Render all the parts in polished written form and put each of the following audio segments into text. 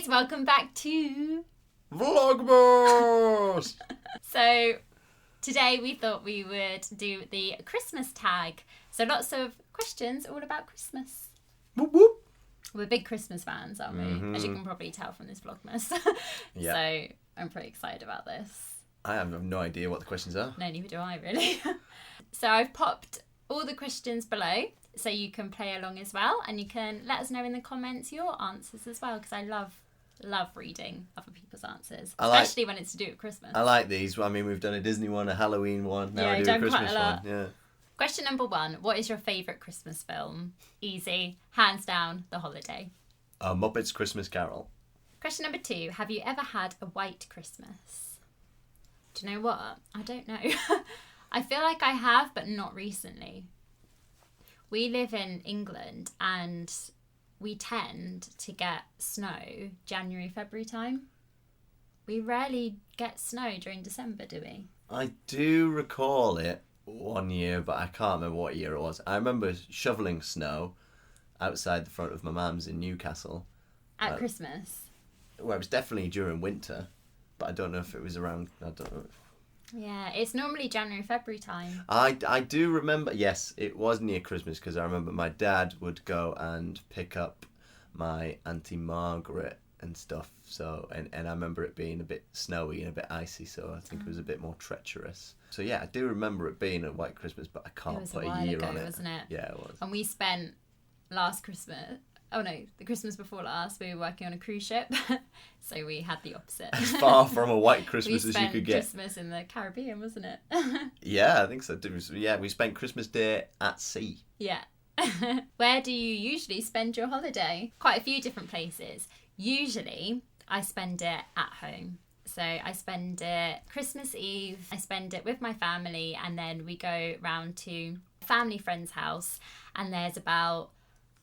welcome back to VLOGMAS! So today we thought we would do the Christmas tag. So lots of questions all about Christmas. Whoop whoop. We're big Christmas fans, aren't we? As you can probably tell from this Vlogmas. Yeah. So I'm pretty excited about this. I have no idea what the questions are. No, neither do I really. So I've popped all the questions below so you can play along as well, and you can let us know in the comments your answers as well, because I love reading other people's answers, especially when it's to do with Christmas. I like these. I mean, we've done a Disney one, a Halloween one, now Yeah, we do a done quite Christmas a lot. one. Yeah. Question number 1. What is your favourite Christmas film? Easy. Hands down, The Holiday. Muppets Christmas Carol. Question number 2. Have you ever had a white Christmas? Do you know what? I don't know. I feel like I have, but not recently. We live in England and we tend to get snow January, February time. We rarely get snow during December, do we? I do recall it one year, but I can't remember what year it was. I remember shoveling snow outside the front of my mum's in Newcastle. At Christmas? Well, it was definitely during winter, but I don't know if it was around, I don't know. Yeah, it's normally January, February time. I do remember, yes, it was near Christmas, because I remember my dad would go and pick up my Auntie Margaret and stuff. So, and I remember it being a bit snowy and a bit icy, so I think it was a bit more treacherous. So yeah, I do remember it being a white Christmas, but I can't put a year on it. Wasn't it? Yeah, it was. And we spent the Christmas before last, we were working on a cruise ship, so we had the opposite. As far from a white Christmas as you could get. Christmas in the Caribbean, wasn't it? Yeah, I think so. Yeah, we spent Christmas Day at sea. Yeah. Where do you usually spend your holiday? Quite a few different places. Usually, I spend it at home. So I spend it Christmas Eve, I spend it with my family, and then we go round to a family friend's house, and there's about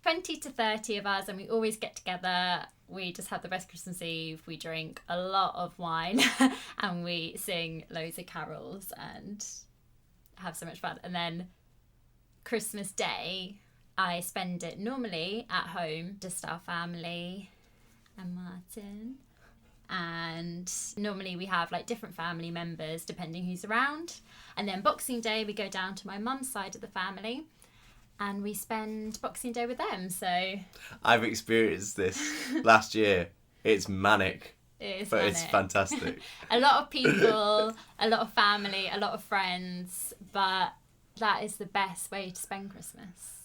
20 to 30 of us, and we always get together. We just have the best Christmas Eve. We drink a lot of wine and we sing loads of carols and have so much fun. And then Christmas Day, I spend it normally at home, just our family and Martin. And normally we have like different family members depending who's around. And then Boxing Day, we go down to my mum's side of the family, and we spend Boxing Day with them. So I've experienced this last year. It's manic. It is but manic. It's fantastic. A lot of people, a lot of family, a lot of friends, but that is the best way to spend Christmas.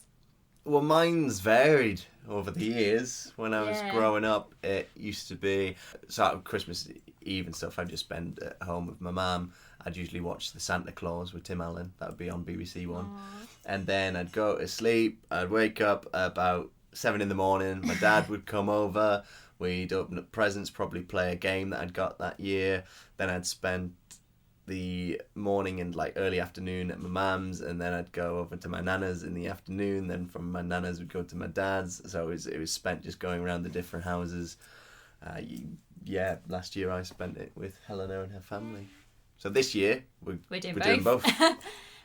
Well, mine's varied over the years. When I was Yeah. growing up, it used to be sort of Christmas Eve and stuff. I'd just spend at home with my mum. I'd usually watch The Santa Claus with Tim Allen. That would be on BBC One. Aww. And then I'd go to sleep. I'd wake up about 7 in the morning. My dad would come over. We'd open up presents, probably play a game that I'd got that year. Then I'd spend the morning and like early afternoon at my mum's, and then I'd go over to my nana's in the afternoon. Then from my nana's we'd go to my dad's. So it was spent just going around the different houses. Last year I spent it with Helena and her family. So this year we're doing both.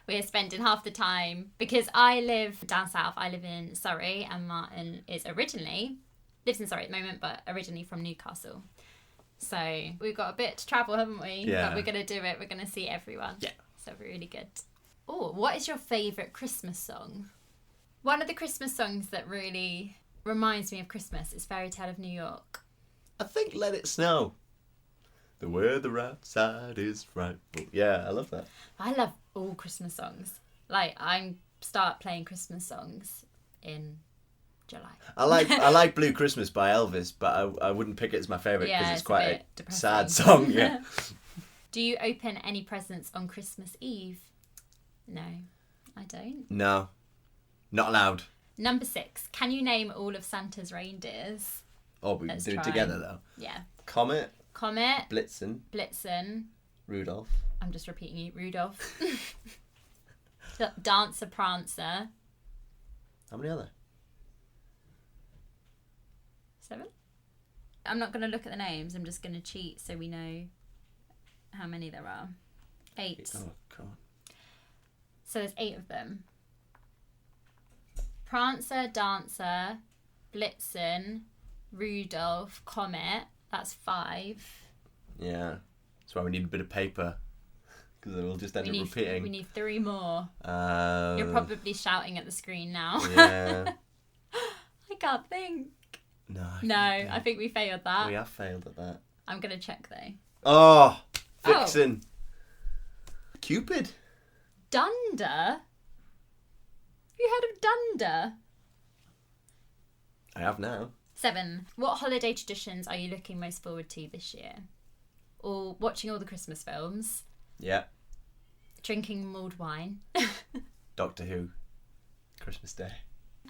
We're spending half the time, because I live down south. I live in Surrey, and Martin lives in Surrey at the moment, but originally from Newcastle. So we've got a bit to travel, haven't we? Yeah. But we're going to do it. We're going to see everyone. Yeah. So we're really good. Oh, what is your favourite Christmas song? One of the Christmas songs that really reminds me of Christmas is Fairy Tale of New York. I think Let It Snow. The weather outside is frightful. Yeah, I love that. I love all Christmas songs. Like, I start playing Christmas songs in July. I like Blue Christmas by Elvis, but I wouldn't pick it as my favourite because it's quite a depressing sad song. Yeah. Do you open any presents on Christmas Eve? No, I don't. No, not allowed. Number 6. Can you name all of Santa's reindeers? Oh, we can do it together though. Yeah. Comet, Blitzen. Rudolph. I'm just repeating you. Rudolph. Dancer, Prancer. How many are there? 7? I'm not going to look at the names. I'm just going to cheat so we know how many there are. 8. Oh, God. So there's 8 of them. Prancer, Dancer, Blitzen, Rudolph, Comet. That's 5. Yeah. That's why we need a bit of paper. Because it will just end up repeating. We need 3 more. You're probably shouting at the screen now. Yeah. I can't think. No. I think we failed that. We have failed at that. I'm going to check though. Oh! Vixen. Oh. Cupid. Dunder? Have you heard of Dunder? I have now. 7. What holiday traditions are you looking most forward to this year? Or watching all the Christmas films? Yeah. Drinking mulled wine. Doctor Who. Christmas Day.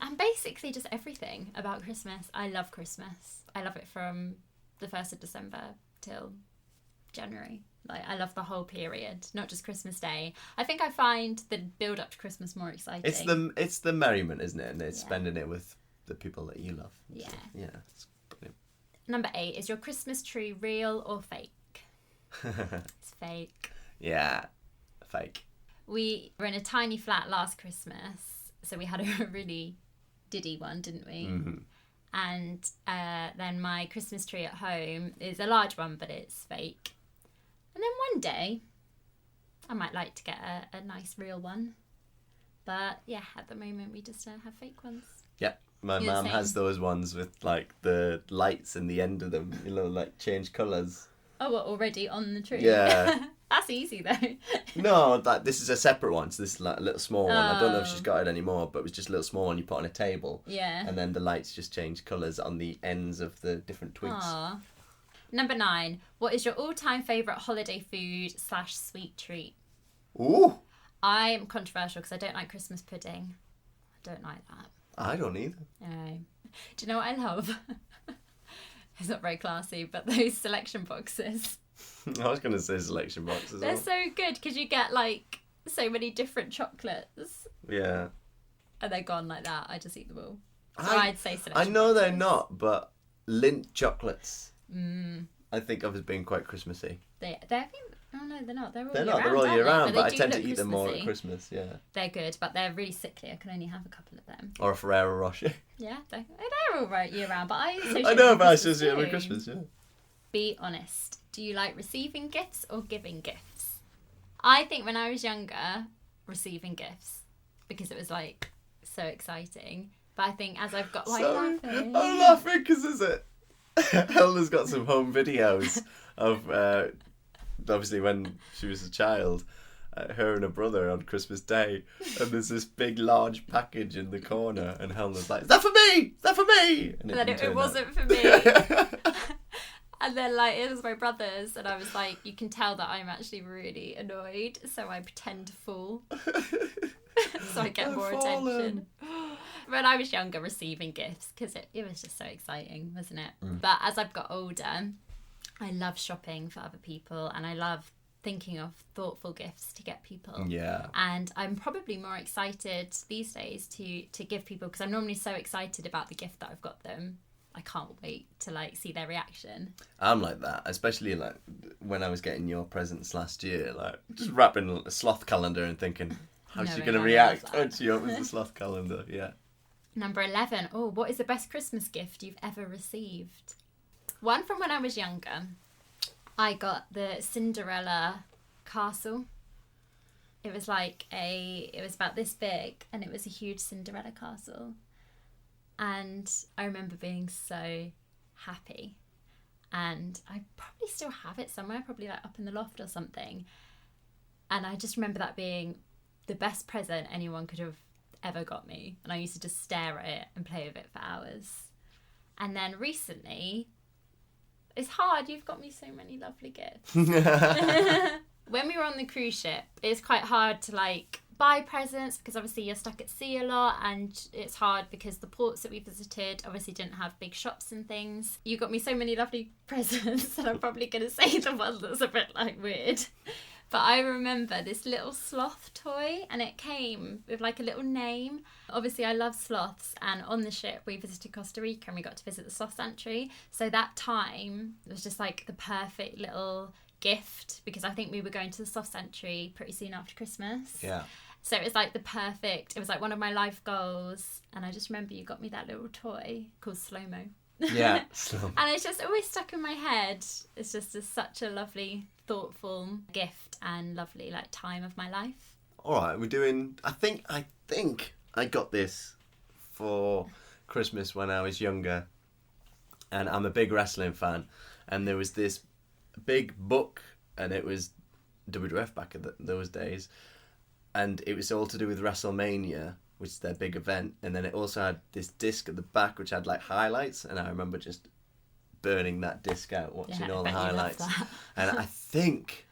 And basically just everything about Christmas. I love Christmas. I love it from the 1st of December till January. Like, I love the whole period, not just Christmas Day. I think I find the build up to Christmas more exciting. It's the merriment, isn't it? And it's spending it with the people that you love. Yeah. So, yeah. It's brilliant. Number 8, is your Christmas tree real or fake? It's fake. Yeah, fake. We were in a tiny flat last Christmas, so we had a really diddy one, didn't we? Mm-hmm. And then my Christmas tree at home is a large one, but it's fake. And then one day, I might like to get a nice real one. But yeah, at the moment we just have fake ones. Yeah, my mum has those ones with like the lights in the end of them, you know, like change colours. Oh, what, already on the tree? Yeah. That's easy though. No, this is a separate one. So this is like a little small one. I don't know if she's got it anymore, but it was just a little small one you put on a table. Yeah. And then the lights just change colours on the ends of the different twigs. Aww. Number 9. What is your all-time favourite holiday food / sweet treat? Ooh. I'm controversial because I don't like Christmas pudding. I don't like that. I don't either. No. Do you know what I love? It's not very classy, but those selection boxes. I was going to say selection boxes. They're so good because you get like so many different chocolates. Yeah. And they're gone like that. I just eat them all. So I'd say selection I know boxes. they're not, but Lindt chocolates. Mm. I think of as being quite Christmassy. They're oh no, they're not. They're all They're year not. round. They're all year round, but I do tend to look eat them more at Christmassy. Christmas. Yeah. They're good, but they're really sickly. I can only have a couple of them. Or a Ferrero Rocher. Yeah, they're all right year round, but I associate I know, them but I with associate them with Christmas Christmas. Yeah. Be honest. Do you like receiving gifts or giving gifts? I think when I was younger, receiving gifts because it was like so exciting. But I think as I've got I'm laughing because is it? Helena's got some home videos of obviously when she was a child, her and her brother on Christmas Day, and there's this big large package in the corner, and Helena's like, "Is that for me? Is that for me?" And then it wasn't for me. And then like it was my brother's, and I was like, you can tell that I'm actually really annoyed, so I pretend to fall. So I get more attention. When I was younger, receiving gifts, because it was just so exciting, wasn't it? But as I've got older, I love shopping for other people, and I love thinking of thoughtful gifts to get people. Yeah. And I'm probably more excited these days to give people, because I'm normally so excited about the gift that I've got them. I can't wait to like see their reaction. I'm like that, especially like when I was getting your presents last year, like just wrapping a sloth calendar and thinking, how's she going to react when she opens the sloth calendar? Yeah. Number 11. Oh, what is the best Christmas gift you've ever received? One from when I was younger. I got the Cinderella castle. It was it was about this big, and it was a huge Cinderella castle. And I remember being so happy. And I probably still have it somewhere, probably like up in the loft or something. And I just remember that being the best present anyone could have ever got me. And I used to just stare at it and play with it for hours. And then recently, it's hard, you've got me so many lovely gifts. When we were on the cruise ship, it's quite hard to like buy presents because obviously you're stuck at sea a lot, and it's hard because the ports that we visited obviously didn't have big shops and things. You got me so many lovely presents and I'm probably going to say the one that's a bit like weird. But I remember this little sloth toy, and it came with like a little name. Obviously I love sloths, and on the ship we visited Costa Rica and we got to visit the sloth sanctuary. So that time was just like the perfect little gift, because I think we were going to the sloth sanctuary pretty soon after Christmas. Yeah. So it was like it was like one of my life goals. And I just remember you got me that little toy called Slow-Mo. Yeah, slum. And it's just always stuck in my head. It's just such a lovely, thoughtful gift and lovely like time of my life. All right, we're doing. I think I got this for Christmas when I was younger, and I'm a big wrestling fan. And there was this big book, and it was WWF back in those days, and it was all to do with WrestleMania, which is their big event. And then it also had this disc at the back which had like highlights, and I remember just burning that disc out, watching all the highlights. And I think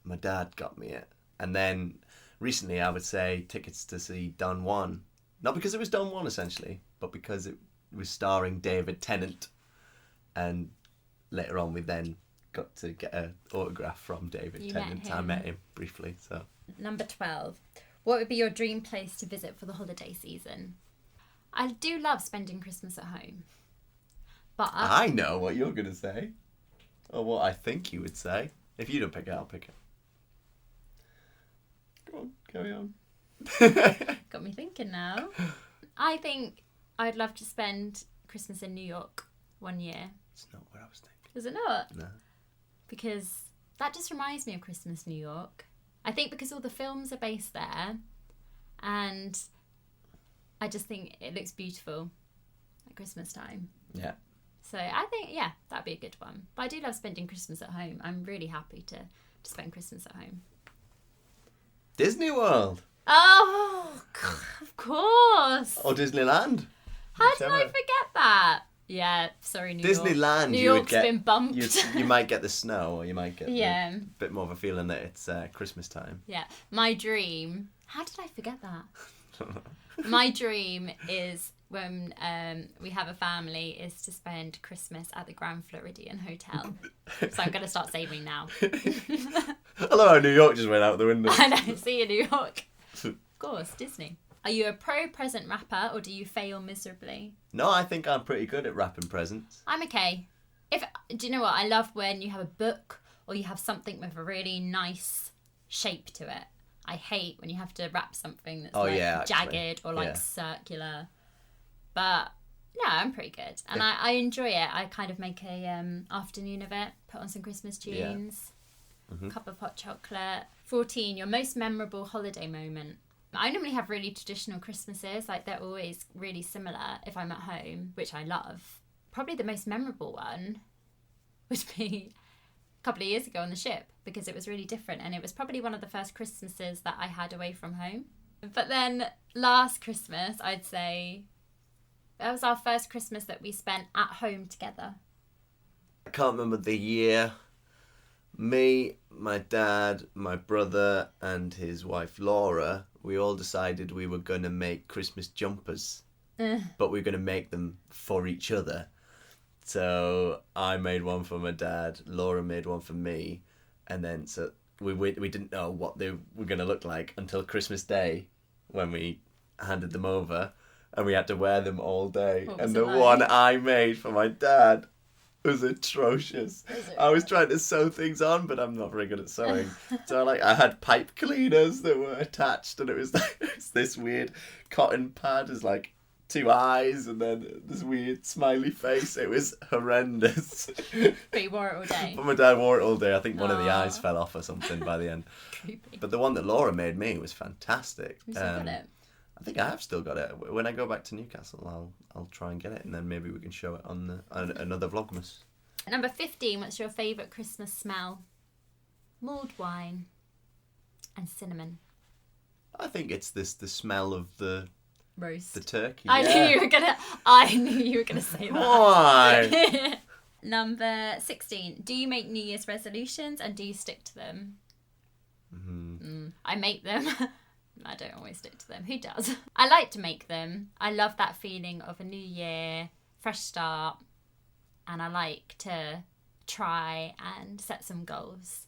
my dad got me it. And then recently, I would say tickets to see Don Juan, not because it was Don Juan essentially, but because it was starring David Tennant. And later on, we then got to get an autograph from David Tennant. I met him briefly. So number 12. What would be your dream place to visit for the holiday season? I do love spending Christmas at home. But I know what you're going to say. Or what I think you would say. If you don't pick it, I'll pick it. Go on, carry on. Got me thinking now. I think I'd love to spend Christmas in New York one year. It's not what I was thinking. Is it not? No. Because that just reminds me of Christmas New York. I think because all the films are based there, and I just think it looks beautiful at Christmas time. Yeah. So I think, yeah, that'd be a good one. But I do love spending Christmas at home. I'm really happy to spend Christmas at home. Disney World. Oh, of course. Or Disneyland. How did I forget that? Yeah, sorry, New York. Disneyland, New York's been bumped. You might get the snow, or you might get yeah. a bit more of a feeling that it's Christmas time. Yeah, my dream. How did I forget that? My dream is when we have a family is to spend Christmas at the Grand Floridian Hotel. So I'm going to start saving now. I love how New York just went out the window. I know. See you, New York. Of course, Disney. Are you a pro-present wrapper or do you fail miserably? No, I think I'm pretty good at wrapping presents. I'm okay. Do you know what? I love when you have a book or you have something with a really nice shape to it. I hate when you have to wrap something that's jagged or circular. But yeah, I'm pretty good. And I enjoy it. I kind of make a afternoon of it, put on some Christmas tunes, cup of hot chocolate. 14, your most memorable holiday moment. I normally have really traditional Christmases, like they're always really similar if I'm at home, which I love. Probably the most memorable one would be a couple of years ago on the ship, because it was really different and it was probably one of the first Christmases that I had away from home. But then last Christmas, I'd say that was our first Christmas that we spent at home together. I can't remember the year. Me, my dad, my brother and his wife Laura, we all decided we were going to make Christmas jumpers, but we were going to make them for each other. So I made one for my dad, Laura made one for me, and then so we didn't know what they were going to look like until Christmas Day when we handed them over, and we had to wear them all day. And the one I made for my dad was atrocious. I was trying to sew things on, but I'm not very good at sewing. So I had pipe cleaners that were attached, and it was this weird cotton pad as like 2 eyes, and then this weird smiley face. It was horrendous. But you wore it all day. But my dad wore it all day. I think one of the eyes fell off or something by the end. Creepy. But the one that Laura made me was fantastic. You still got it? I think I have still got it. When I go back to Newcastle, I'll try and get it, and then maybe we can show it on another Vlogmas. Number 15, what's your favourite Christmas smell? Mulled wine and cinnamon. I think it's the smell of the roast. The turkey. I knew you were gonna say that. Why? Number 16, do you make New Year's resolutions and do you stick to them? I make them. I don't always stick to them. Who does? I like to make them. I love that feeling of a new year, fresh start, and I like to try and set some goals.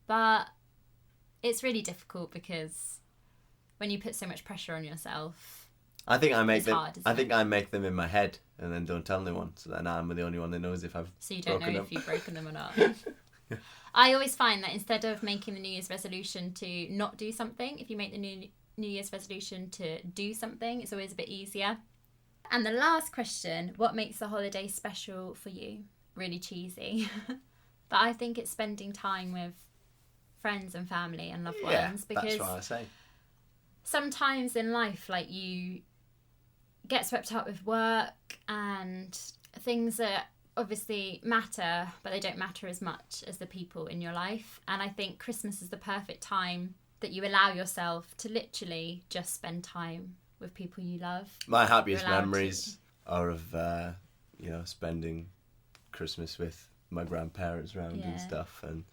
But it's really difficult because when you put so much pressure on yourself, I think I make them. hard, I think I make them in my head and then don't tell anyone. So then I'm the only one that knows if I've. So you don't know them. if you've broken them or not. I always find that instead of making the New Year's resolution to not do something, if you make the New Year's resolution to do something, it's always a bit easier. And the last question, what makes the holiday special for you? Really cheesy. But I think it's spending time with friends and family and loved ones. Because that's what I say. Sometimes in life, like, you get swept up with work and things that obviously matter, but they don't matter as much as the people in your life. And I think Christmas is the perfect time that you allow yourself to literally just spend time with people you love. My happiest memories are of, spending Christmas with my grandparents around and stuff, and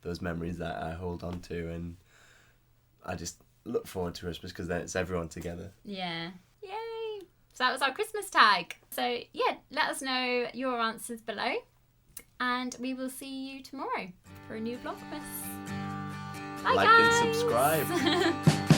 those memories that I hold on to, and I just look forward to Christmas because then it's everyone together. Yeah. Yay! So that was our Christmas tag. So yeah, let us know your answers below, and we will see you tomorrow for a new Vlogmas. Bye, like guys! and subscribe.